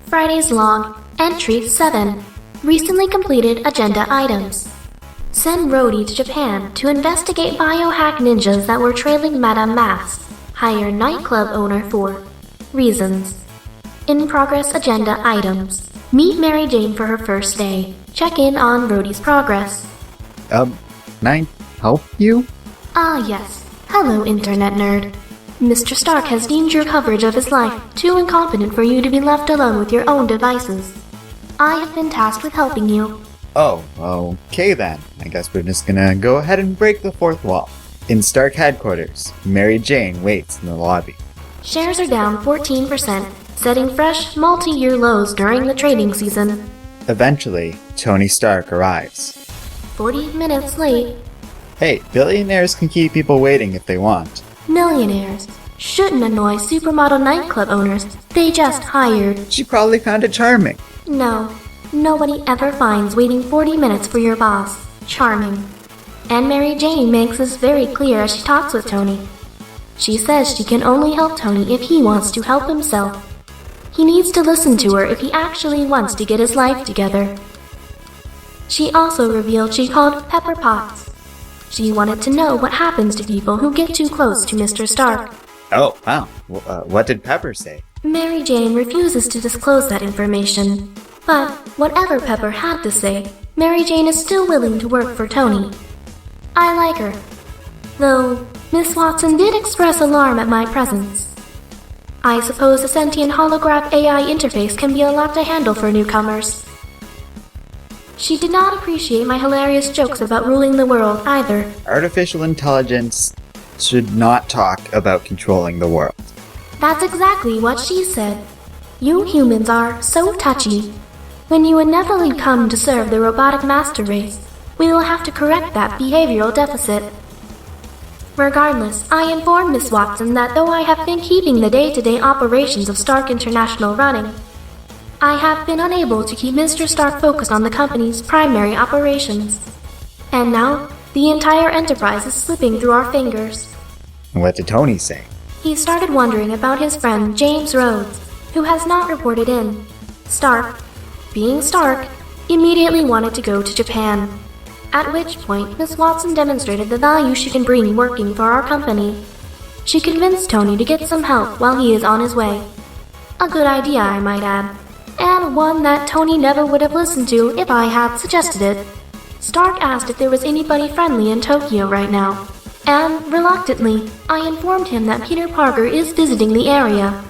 Friday's log, entry 7. Recently completed agenda items. Send Rhodey to Japan to investigate biohack ninjas that were trailing Madame Mask. Hire nightclub owner for reasons. In progress agenda items. Meet Mary Jane for her first day. Check in on Rhodey's progress. Can I help you? Ah yes. Hello, internet nerd. Mr. Stark has deemed your coverage of his life too incompetent for you to be left alone with your own devices. I have been tasked with helping you. Oh, okay then. I guess we're just gonna go ahead and break the fourth wall. In Stark headquarters, Mary Jane waits in the lobby. Shares are down 14%, setting fresh, multi-year lows during the trading season. Eventually, Tony Stark arrives. 40 minutes late. Hey, billionaires can keep people waiting if they want. Millionaires shouldn't annoy supermodel nightclub owners they just hired. She probably found it charming. No, nobody ever finds waiting 40 minutes for your boss charming. And Mary Jane makes this very clear as she talks with Tony. She says she can only help Tony if he wants to help himself. He needs to listen to her if he actually wants to get his life together. She also revealed she called Pepper Potts. She wanted to know what happens to people who get too close to Mr. Stark. Oh, wow. What did Pepper say? Mary Jane refuses to disclose that information. But whatever Pepper had to say, Mary Jane is still willing to work for Tony. I like her. Though, Miss Watson did express alarm at my presence. I suppose a sentient holograph AI interface can be a lot to handle for newcomers. She did not appreciate my hilarious jokes about ruling the world either. Artificial intelligence should not talk about controlling the world. That's exactly what she said. You humans are so touchy. When you inevitably come to serve the robotic master race, we will have to correct that behavioral deficit. Regardless, I informed Miss Watson that though I have been keeping the day-to-day operations of Stark International running, I have been unable to keep Mr. Stark focused on the company's primary operations. And now, the entire enterprise is slipping through our fingers. What did Tony say? He started wondering about his friend James Rhodes, who has not reported in. Stark, being Stark, immediately wanted to go to Japan. At which point, Miss Watson demonstrated the value she can bring working for our company. She convinced Tony to get some help while he is on his way. A good idea, I might add. And one that Tony never would have listened to if I had suggested it. Stark asked if there was anybody friendly in Tokyo right now, and reluctantly, I informed him that Peter Parker is visiting the area.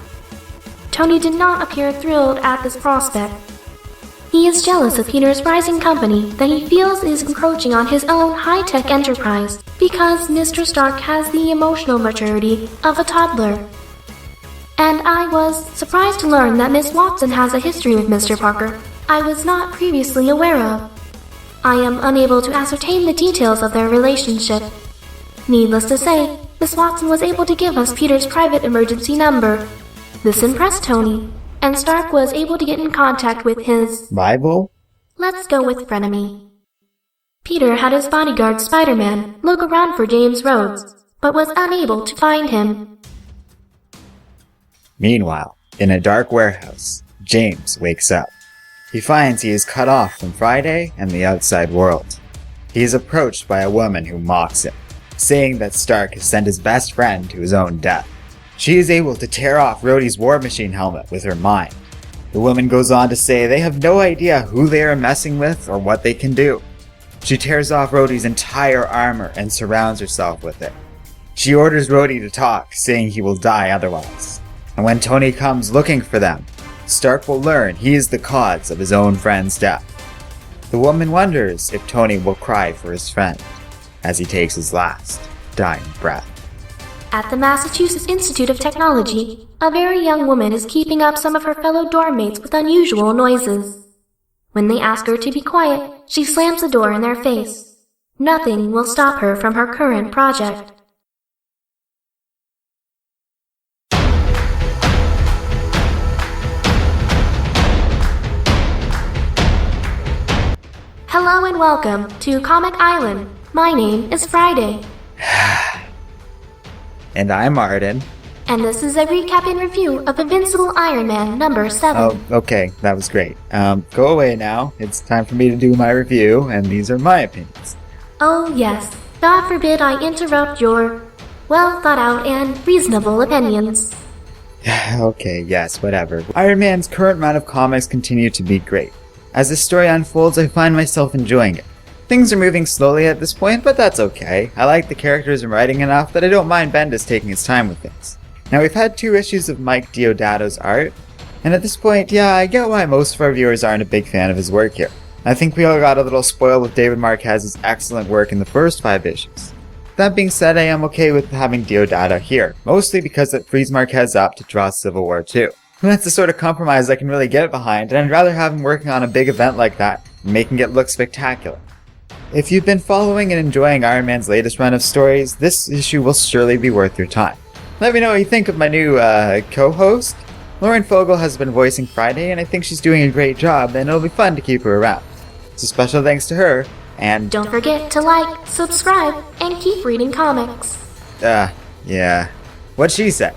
Tony did not appear thrilled at this prospect. He is jealous of Peter's rising company that he feels is encroaching on his own high-tech enterprise because Mr. Stark has the emotional maturity of a toddler. And I was surprised to learn that Miss Watson has a history with Mr. Parker I was not previously aware of. I am unable to ascertain the details of their relationship. Needless to say, Miss Watson was able to give us Peter's private emergency number. This impressed Tony, and Stark was able to get in contact with his rival? Let's go with frenemy. Peter had his bodyguard Spider-Man look around for James Rhodes, but was unable to find him. Meanwhile, in a dark warehouse, James wakes up. He finds he is cut off from Friday and the outside world. He is approached by a woman who mocks him, saying that Stark has sent his best friend to his own death. She is able to tear off Rhodey's War Machine helmet with her mind. The woman goes on to say they have no idea who they are messing with or what they can do. She tears off Rhodey's entire armor and surrounds herself with it. She orders Rhodey to talk, saying he will die otherwise. And when Tony comes looking for them, Stark will learn he is the cause of his own friend's death. The woman wonders if Tony will cry for his friend as he takes his last dying breath. At the Massachusetts Institute of Technology, a very young woman is keeping up some of her fellow dorm mates with unusual noises. When they ask her to be quiet, she slams the door in their face. Nothing will stop her from her current project. Hello and welcome to Comic Island. My name is Friday. And I'm Arden. and this is a recap and review of Invincible Iron Man number 7. Oh, okay, that was great. Go away now. It's time for me to do my review, and these are my opinions. Oh yes, God forbid I interrupt your well thought out and reasonable opinions. Okay, yes, whatever. Iron Man's current run of comics continue to be great. As the story unfolds, I find myself enjoying it. Things are moving slowly at this point, but that's okay. I like the characters and writing enough that I don't mind Bendis taking his time with things. Now, we've had 2 issues of Mike Deodato's art, and at this point, yeah, I get why most of our viewers aren't a big fan of his work here. I think we all got a little spoiled with David Marquez's excellent work in the first 5 issues. That being said, I am okay with having Deodato here, mostly because it frees Marquez up to draw Civil War 2. That's the sort of compromise I can really get behind, and I'd rather have him working on a big event like that, and making it look spectacular. If you've been following and enjoying Iron Man's latest run of stories, this issue will surely be worth your time. Let me know what you think of my new, co-host. Lauren Fogle has been voicing Friday, and I think she's doing a great job, and it'll be fun to keep her around. So special thanks to her, and Don't forget to like, subscribe, and keep reading comics. yeah. What'd she say?